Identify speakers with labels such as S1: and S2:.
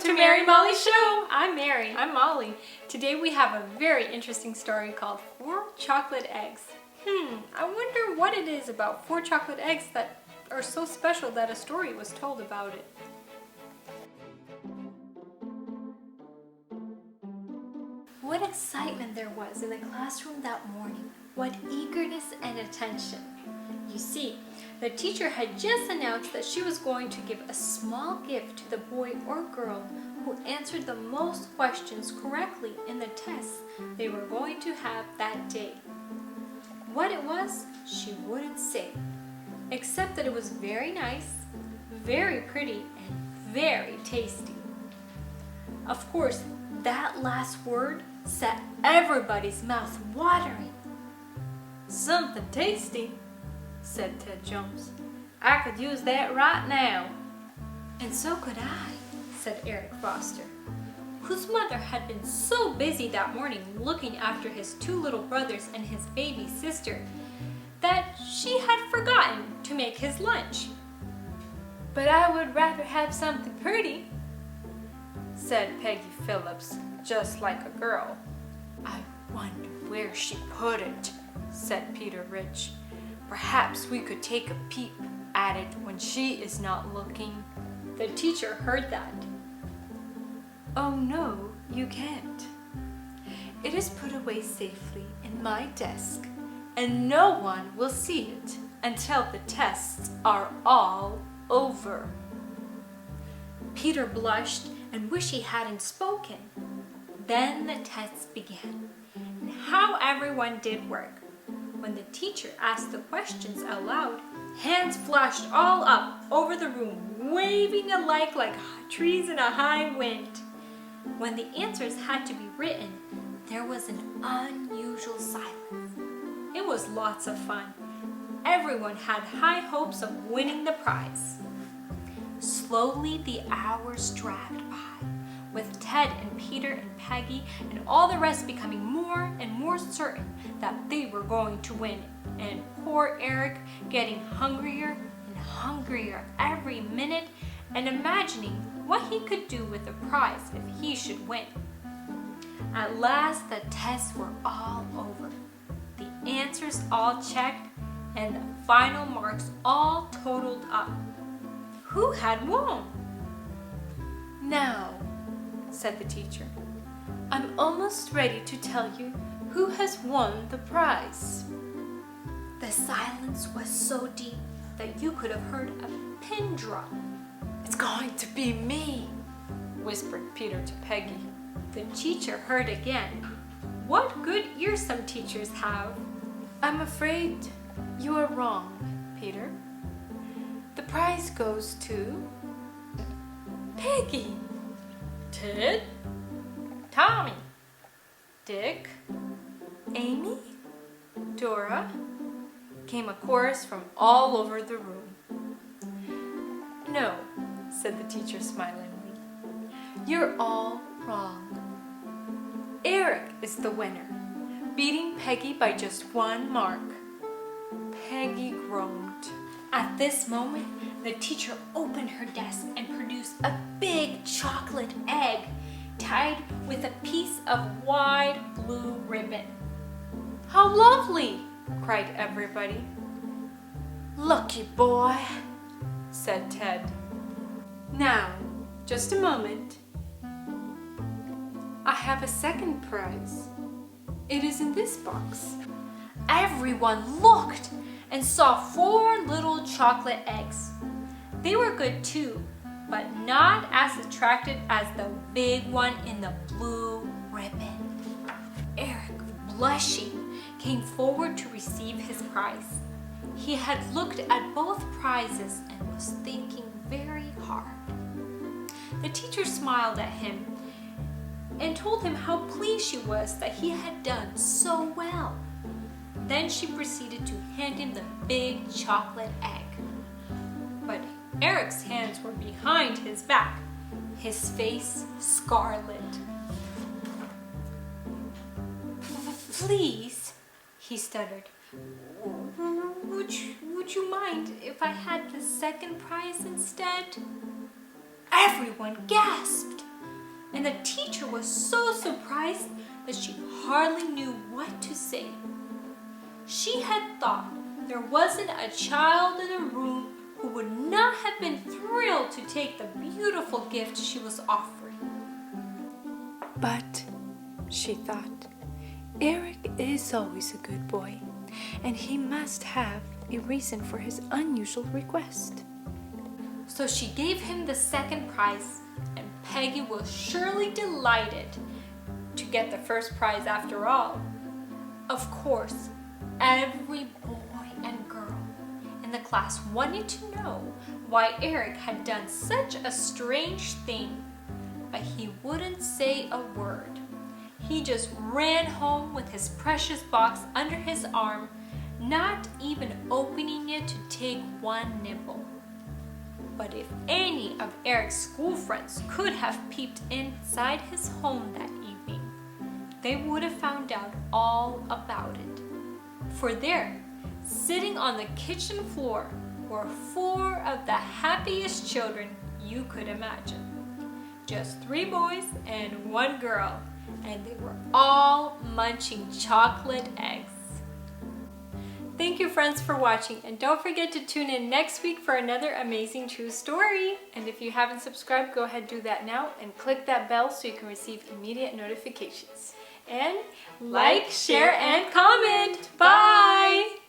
S1: to Mary Molly's show. I'm Mary.
S2: I'm Molly.
S1: Today we have a very interesting story called 4 Chocolate Eggs. I wonder what it is about 4 chocolate eggs that are so special that a story was told about it. What excitement there was in the classroom that morning. What eagerness and attention. You see, the teacher had just announced that she was going to give a small gift to the boy or girl who answered the most questions correctly in the tests they were going to have that day. What it was, she wouldn't say, except that it was very nice, very pretty, and very tasty. Of course, that last word set everybody's mouth watering.
S2: Something tasty, said Ted Jones. I could use that right now.
S1: And so could I, said Eric Foster, whose mother had been so busy that morning looking after his 2 little brothers and his baby sister that she had forgotten to make his lunch.
S2: But I would rather have something pretty, said Peggy Phillips, just like a girl. I wonder where she put it, said Peter Rich. Perhaps we could take a peep at it when she is not looking.
S1: The teacher heard that.
S2: Oh no, you can't. It is put away safely in my desk, and no one will see it until the tests are all over.
S1: Peter blushed and wished he hadn't spoken. Then the tests began, and how everyone did work. When the teacher asked the questions aloud, hands flashed all up over the room, waving alike like trees in a high wind. When the answers had to be written, there was an unusual silence. It was lots of fun. Everyone had high hopes of winning the prize. Slowly the hours dragged by, with Ted and Peter and Peggy and all the rest becoming more and more certain that they were going to win, and poor Eric getting hungrier and hungrier every minute and imagining what he could do with the prize if he should win. At last the tests were all over, the answers all checked, and the final marks all totaled up. Who had won?
S2: Now, said the teacher, I'm almost ready to tell you who has won the prize.
S1: The silence was so deep that you could have heard a pin drop.
S2: It's going to be me, whispered Peter to Peggy.
S1: The teacher heard again. What good ears some teachers have.
S2: I'm afraid you are wrong, Peter. The prize goes to Peggy, Ted, Tommy, Dick, Amy, Dora, came a chorus from all over the room. No, said the teacher smilingly. You're all wrong. Eric is the winner, beating Peggy by just 1 mark. Peggy groaned.
S1: At this moment, the teacher opened her desk and produced a big chocolate egg tied with a piece of wide blue ribbon.
S2: How lovely, cried everybody. Lucky boy, said Ted. Now, just a moment. I have a second prize. It is in this box.
S1: Everyone looked and saw 4 little chocolate eggs. They were good too, but not as attractive as the big one in the blue ribbon. Eric, blushing, came forward to receive his prize. He had looked at both prizes and was thinking very hard. The teacher smiled at him and told him how pleased she was that he had done so well. Then she proceeded to hand him the big chocolate egg. But Eric's hands were behind his back, his face scarlet. Please, he stuttered. Would you mind if I had the second prize instead? Everyone gasped. and the teacher was so surprised that she hardly knew what to say. She had thought there wasn't a child in the room who would not have been thrilled to take the beautiful gift she was offering.
S2: But, she thought, Eric is always a good boy, and he must have a reason for his unusual request.
S1: So she gave him the second prize, and Peggy was surely delighted to get the first prize after all. Of course, every boy and girl in the class wanted to know why Eric had done such a strange thing, but he wouldn't say a word. He just ran home with his precious box under his arm, not even opening it to take one nibble. But if any of Eric's school friends could have peeped inside his home that evening, they would have found out all about it. For there, sitting on the kitchen floor, were 4 of the happiest children you could imagine. Just 3 boys and 1 girl, and they were all munching chocolate eggs. Thank you, friends, for watching, and don't forget to tune in next week for another amazing true story. And if you haven't subscribed, go ahead and do that now and click that bell so you can receive immediate notifications. And like, share, and comment. Bye!